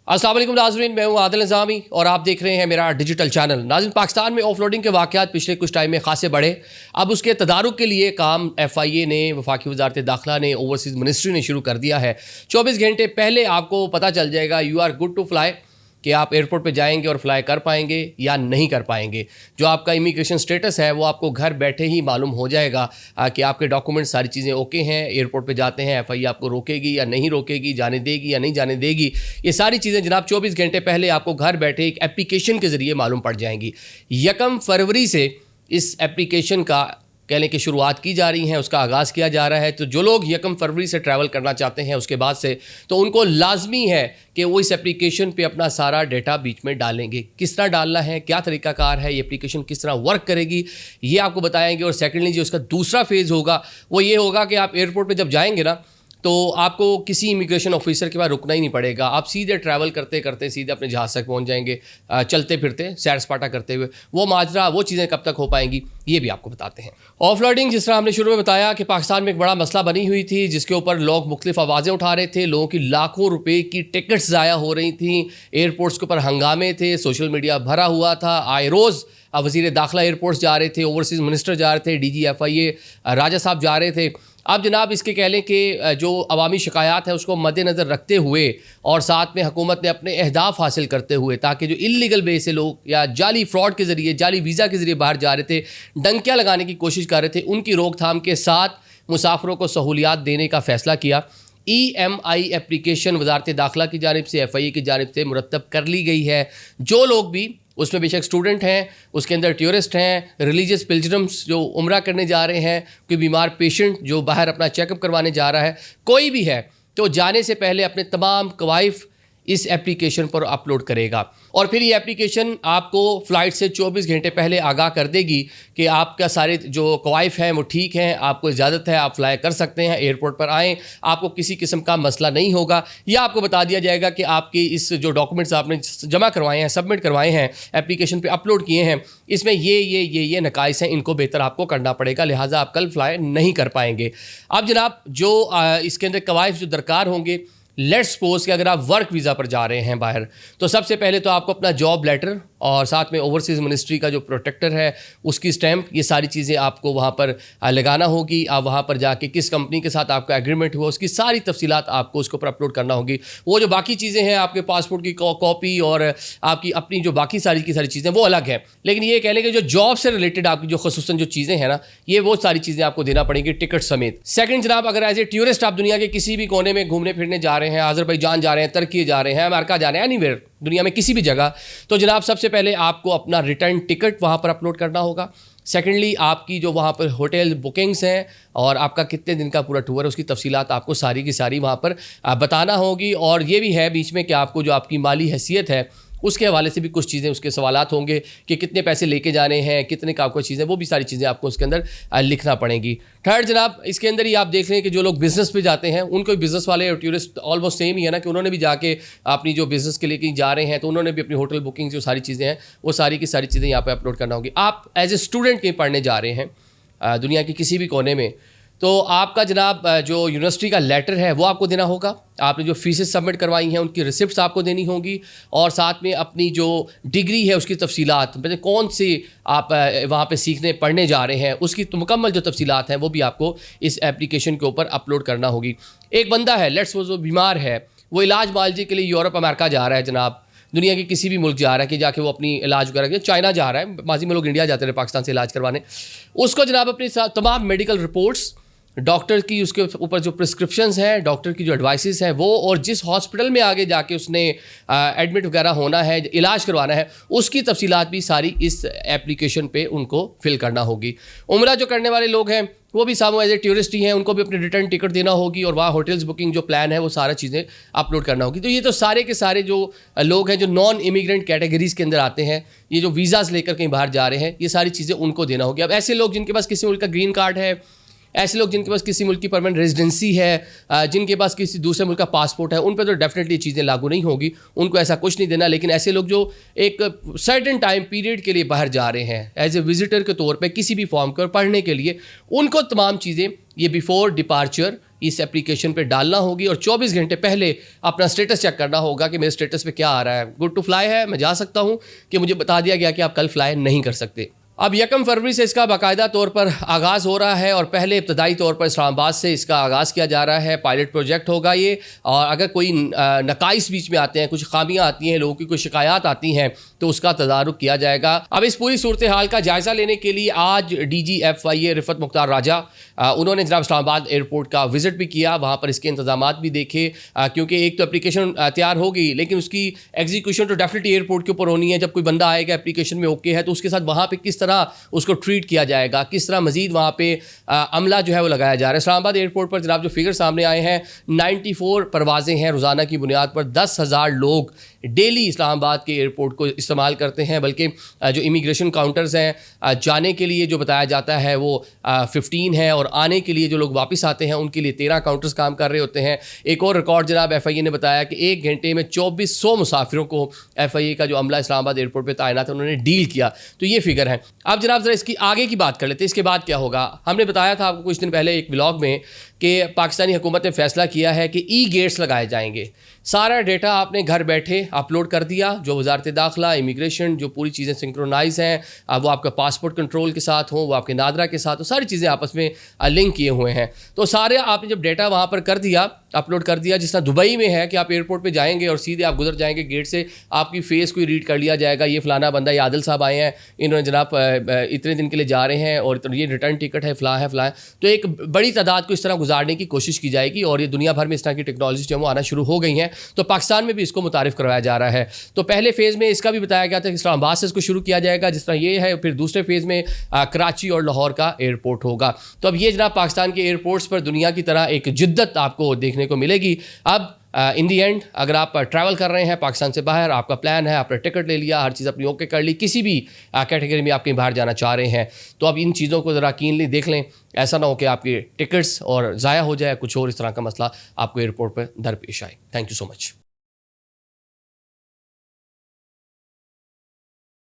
अस्सलाम वालेकुम नाज़रीन, मैं हूं आदिल निज़ामी और आप देख रहे हैं मेरा डिजिटल चैनल। नाज़रीन, पाकिस्तान में ऑफलोडिंग के वाक़यात पिछले कुछ टाइम में खासे बढ़े। अब उसके तदारुक के लिए काम FIA ने, वफाकी वज़ारत दाखिला ने, ओवरसीज़ मिनिस्ट्री ने शुरू कर दिया है। 24 घंटे पहले आपको पता चल जाएगा you are good to fly, कि आप एयरपोर्ट पे जाएंगे और फ्लाई कर पाएंगे या नहीं कर पाएंगे। जो आपका इमिग्रेशन स्टेटस है वो आपको घर बैठे ही मालूम हो जाएगा कि आपके डॉक्यूमेंट सारी चीज़ें ओके हैं। एयरपोर्ट पे जाते हैं, FIA आपको रोकेगी या नहीं रोकेगी, जाने देगी या नहीं जाने देगी, ये सारी चीज़ें जनाब 24 घंटे पहले आपको घर बैठे एक एप्लीकेशन के ज़रिए मालूम पड़ जाएंगी। 1 फरवरी से इस एप्लीकेशन का कहने की शुरुआत की जा रही है, उसका आगाज़ किया जा रहा है। तो जो लोग 1 फरवरी से ट्रैवल करना चाहते हैं उसके बाद से, तो उनको लाजमी है कि वो इस एप्लीकेशन पे अपना सारा डेटा बीच में डालेंगे। किस तरह डालना है, क्या तरीकाकार है, ये एप्लीकेशन किस तरह वर्क करेगी, ये आपको बताएंगे। और सेकेंडली जो उसका दूसरा फेज़ होगा वो ये होगा कि आप एयरपोर्ट पर जब जाएंगे ना, तो आपको किसी इमिग्रेशन ऑफिसर के पास रुकना ही नहीं पड़ेगा। आप सीधे ट्रैवल करते करते सीधे अपने जहाज़ तक पहुंच जाएंगे, चलते फिरते सैर सपाटा करते हुए। वो माजरा, वो चीज़ें कब तक हो पाएंगी, ये भी आपको बताते हैं। ऑफलोडिंग, जिस तरह हमने शुरू में बताया कि पाकिस्तान में एक बड़ा मसला बनी हुई थी, जिसके ऊपर लोग मुख्तलिफ आवाज़ें उठा रहे थे। लोगों की लाखों रुपए की टिकट्स ज़ाया हो रही थी, एयरपोर्ट्स के ऊपर हंगामे थे, सोशल मीडिया भरा हुआ था। आए रोज़ वज़ीर दाखिला एयरपोर्ट्स जा रहे थे, ओवरसीज़ मिनिस्टर जा रहे थे, DG FIA राजा साहब जा रहे थे। अब जनाब इसके कह लें कि जो अवामी शिकायत है उसको मद्देनज़र रखते हुए और साथ में हुकूमत ने अपने अहदाफ हासिल करते हुए, ताकि जो इल्लीगल वे से लोग या जाली फ्रॉड के ज़रिए, जाली वीज़ा के ज़रिए बाहर जा रहे थे, डंकियाँ लगाने की कोशिश कर रहे थे, उनकी रोकथाम के साथ मुसाफिरों को सहूलियात देने का फ़ैसला किया। EMI एप्लीकेशन वज़ारत दाखिला की जानिब से, FIA की जानिब से मुरतब कर ली गई है। जो लोग भी उसमें बेशक स्टूडेंट हैं, उसके अंदर टूरिस्ट हैं, रिलीजियस पिलग्रिम्स जो उम्रा करने जा रहे हैं, कोई बीमार पेशेंट जो बाहर अपना चेकअप करवाने जा रहा है, कोई भी है, तो जाने से पहले अपने तमाम कवाइफ इस एप्लीकेशन पर अपलोड करेगा। और फिर ये एप्लीकेशन आपको फ़्लाइट से 24 घंटे पहले आगाह कर देगी कि आपका सारे जो कवाइफ हैं वो ठीक हैं, आपको इजाज़त है, आप फ्लाई कर सकते हैं, एयरपोर्ट पर आएँ, आपको किसी किस्म का मसला नहीं होगा। यह आपको बता दिया जाएगा कि आपके इस जो डॉक्यूमेंट्स आपने जमा करवाए हैं, सबमिट करवाए हैं, एप्लीकेशन पर अपलोड किए हैं, इसमें ये नकाइस हैं, इनको बेहतर आपको करना पड़ेगा, लिहाजा आप कल फ्लाई नहीं कर पाएंगे। अब जनाब जो इसके अंदर कवाइफ जो दरकार होंगे, लेट्स सपोज कि अगर आप वर्क वीज़ा पर जा रहे हैं बाहर, तो सबसे पहले तो आपको अपना जॉब लेटर और साथ में ओवरसीज़ मिनिस्ट्री का जो प्रोटेक्टर है उसकी स्टैंप, ये सारी चीज़ें आपको वहाँ पर लगाना होगी। आप वहाँ पर जाके किस कंपनी के साथ आपका एग्रीमेंट हुआ उसकी सारी तफसीलात आपको उसके ऊपर अपलोड करना होगी। वो जो बाकी चीज़ें हैं, आपके पासपोर्ट की कॉपी और आपकी अपनी जो बाकी सारी की सारी चीज़ें, वो अलग है। लेकिन ये कह लें कि जो जॉब से रिलेटेड आपकी जो खसूसन जो चीज़ें हैं ना, ये वो सारी चीज़ें आपको देना पड़ेंगी, टिकट समेत। सेकंड जनाब, अगर एज ए टूरिस्ट आप दुनिया के किसी भी कोने में घूमने फिरने जा रहे हैं, अज़रबैजान जा रहे हैं, तुर्की जा रहे हैं, अमेरिका जा रहे हैं, एनीवेयर दुनिया में किसी भी जगह, तो जनाब सबसे पहले आपको अपना रिटर्न टिकट वहाँ पर अपलोड करना होगा। सेकेंडली आपकी जो वहाँ पर होटल बुकिंग्स हैं और आपका कितने दिन का पूरा टूर है, उसकी तफसीलात आपको सारी की सारी वहाँ पर बताना होगी। और ये भी है बीच में कि आपको जो आपकी माली हैसियत है उसके हवाले से भी कुछ चीज़ें, उसके सवालात होंगे कि कितने पैसे लेके जाने हैं, कितने का आपको चीज़ें, वो भी सारी चीज़ें आपको उसके अंदर लिखना पड़ेंगी। थर्ड जनाब, इसके अंदर ही आप देख रहे हैं कि जो लोग बिज़नेस पे जाते हैं, उनको बिज़नेस वाले और टूरिस्ट ऑलमोस्ट सेम ही है ना, कि उन्होंने भी जाके अपनी जो बिज़नेस के लिए कहीं जा रहे हैं तो उन्होंने भी अपनी होटल बुकिंग जो सारी चीज़ें हैं वो सारी की सारी चीज़ें यहाँ पर अपलोड करना होगी। आप एज ए स्टूडेंट कहीं पढ़ने जा रहे हैं दुनिया के किसी भी कोने में, तो आपका जनाब जो यूनिवर्सिटी का लेटर है वो आपको देना होगा। आपने जो फीसेस सबमिट करवाई हैं उनकी रिसिप्ट्स आपको देनी होंगी, और साथ में अपनी जो डिग्री है उसकी तफसीलात, मतलब कौन से आप वहाँ पे सीखने पढ़ने जा रहे हैं उसकी तो मुकम्मल जो तफसीलात हैं वो भी आपको इस एप्लीकेशन के ऊपर अपलोड करना होगी। एक बंदा है, लेट्स वो बीमार है, वो इलाज मालजी के लिए यूरोप अमेरिका जा रहा है जनाब, दुनिया के किसी भी मुल्क जा रहा है कि जाके वो अपनी इलाज वगैरह, चाइना जा रहा है, माजी में लोग इंडिया जाते रहे पाकिस्तान से इलाज करवाने, उसको जनाब अपने साथ तमाम मेडिकल रिपोर्ट्स, डॉक्टर की उसके ऊपर जो प्रिस्क्रिप्शंस हैं, डॉक्टर की जो एडवाइसेस हैं वो, और जिस हॉस्पिटल में आगे जाके उसने एडमिट वगैरह होना है, इलाज करवाना है, उसकी तफसीलात भी सारी इस एप्लीकेशन पे उनको फिल करना होगी। उम्रा जो करने वाले लोग हैं वो भी सामू एज ए टूरिस्ट ही हैं, उनको भी अपनी रिटर्न टिकट देना होगी, और वहाँ होटल्स बुकिंग जो प्लान है वो सारा चीज़ें अपलोड करना होगी। तो ये तो सारे के सारे जो लोग हैं जो नॉन इमिग्रेंट कैटेगरीज़ के अंदर आते हैं, ये जो वीज़ाज़ लेकर कहीं बाहर जा रहे हैं, ये सारी चीज़ें उनको देना होगी। अब ऐसे लोग जिनके पास किसी मुल्क का ग्रीन कार्ड है, ऐसे लोग जिनके पास किसी मुल्क की परमानेंट रेजिडेंसी है, जिनके पास किसी दूसरे मुल्क का पासपोर्ट है, उन पर तो डेफिनेटली चीज़ें लागू नहीं होगी, उनको ऐसा कुछ नहीं देना। लेकिन ऐसे लोग जो एक सर्टेन टाइम पीरियड के लिए बाहर जा रहे हैं एज ए विजिटर के तौर पे किसी भी फॉर्म पर पढ़ने के लिए, उनको तमाम चीज़ें ये बिफोर डिपार्चर اس اپلیکیشن پہ ڈالنا ہوگی اور 24 گھنٹے پہلے اپنا اسٹیٹس چیک کرنا ہوگا کہ میرے اسٹیٹس پہ کیا آ رہا ہے. گڈ ٹو فلائی ہے, میں جا سکتا ہوں, کہ مجھے بتا دیا گیا کہ آپ کل فلائی نہیں کر سکتے. اب 1 فروری سے اس کا باقاعدہ طور پر آغاز ہو رہا ہے اور پہلے ابتدائی طور پر اسلام آباد سے اس کا آغاز کیا جا رہا ہے. پائلٹ پروجیکٹ ہوگا یہ, اور اگر کوئی نقائص بیچ میں آتے ہیں, کچھ خامیاں آتی ہیں, لوگوں کی کوئی شکایات آتی ہیں, تو اس کا تدارک کیا جائے گا. اب اس پوری صورتحال کا جائزہ لینے کے لیے آج DGFIA رفعت مختار راجہ انہوں نے جناب اسلام آباد ایئرپورٹ کا وزٹ بھی کیا, وہاں پر اس کے انتظامات بھی دیکھے, کیونکہ ایک تو اپلیکیشن تیار ہوگی لیکن اس کی ایگزیکیوشن تو ڈیفینیٹلی ایئرپورٹ کے اوپر ہونی ہے. جب کوئی بندہ آئے گا اپلیکیشن میں اوکے ہے تو اس کے ساتھ وہاں پہ کس طرح اس کو ٹریٹ کیا جائے گا, کس طرح مزید وہاں پہ عملہ جو ہے وہ لگایا جا رہا ہے. اسلام آباد ایئرپورٹ پر جناب جو فگر سامنے آئے ہیں, 94 پروازیں ہیں روزانہ کی بنیاد پر, 10,000 لوگ ڈیلی اسلام آباد کے ایئرپورٹ کو استعمال کرتے ہیں. بلکہ جو امیگریشن کاؤنٹرز ہیں جانے کے لیے جو بتایا جاتا ہے وہ 15 ہیں, اور آنے کے لیے جو لوگ واپس آتے ہیں ان کے لیے 13 کاؤنٹرز کام کر رہے ہوتے ہیں. ایک اور ریکارڈ جناب FIA نے بتایا کہ 1 گھنٹے میں 2400 مسافروں کو FIA کا جو عملہ اسلام آباد ایئرپورٹ پہ تعینات ہے انہوں نے ڈیل کیا. تو یہ فگر ہے. اب جناب ذرا اس کی آگے کی بات کر لیتے ہیں, اس کے بعد کیا ہوگا. ہم نے بتایا تھا آپ کو کچھ دن پہلے ایک ولاگ میں کہ پاکستانی حکومت نے فیصلہ کیا ہے کہ ای گیٹس لگائے جائیں گے. سارا ڈیٹا آپ نے گھر بیٹھے اپلوڈ کر دیا, جو وزارت داخلہ, امیگریشن, جو پوری چیزیں سنکرونائز ہیں, وہ آپ کا پاسپورٹ کنٹرول کے ساتھ ہوں, وہ آپ کے نادرا کے ساتھ ہوں, ساری چیزیں آپس میں لنک کیے ہوئے ہیں. تو سارے آپ نے جب ڈیٹا وہاں پر کر دیا, اپلوڈ کر دیا, جس طرح دبئی میں ہے کہ آپ ایئرپورٹ پہ جائیں گے اور سیدھے آپ گزر جائیں گے گیٹ سے, آپ کی فیس کو ریڈ کر لیا جائے گا, یہ فلانا بندہ, یہ عادل صاحب آئے ہیں, انہوں نے جناب اتنے دن کے لیے جا رہے ہیں اور یہ ریٹرن ٹکٹ ہے, فلاں ہے فلاں. تو ایک بڑی تعداد کو اس طرح گزارنے کی کوشش کی جائے گی, اور یہ دنیا بھر میں اس طرح کی ٹیکنالوجی جو ہے وہ آنا شروع ہو گئی ہیں. تو پاکستان میں بھی اس کو متعارف کروایا جا رہا ہے. تو پہلے فیز میں اس کا بھی بتایا گیا تھا کہ اسلام آباد سے اس کو شروع کیا جائے گا, جس طرح یہ ہے. پھر دوسرے فیز میں کراچی اور لاہور کا ایئرپورٹ ہوگا. تو اب یہ جناب پاکستان کے ایئرپورٹس پر دنیا کی طرح ایک جدت آپ کو دیکھنے کو ملے گی. اب ان دی اینڈ اگر آپ ٹریول کر رہے ہیں پاکستان سے باہر, آپ کا پلان ہے, آپ نے ٹکٹ لے لیا, ہر چیز اپنی اوکے کر لی, کسی بھی کیٹیگری میں آپ کہیں باہر جانا چاہ رہے ہیں, تو اب ان چیزوں کو ذرا کینلی دیکھ لیں. ایسا نہ ہو کہ آپ کی ٹکٹس اور ضائع ہو جائے, کچھ اور اس طرح کا مسئلہ آپ کو ایئرپورٹ پہ درپیش آئے. Thank you so much.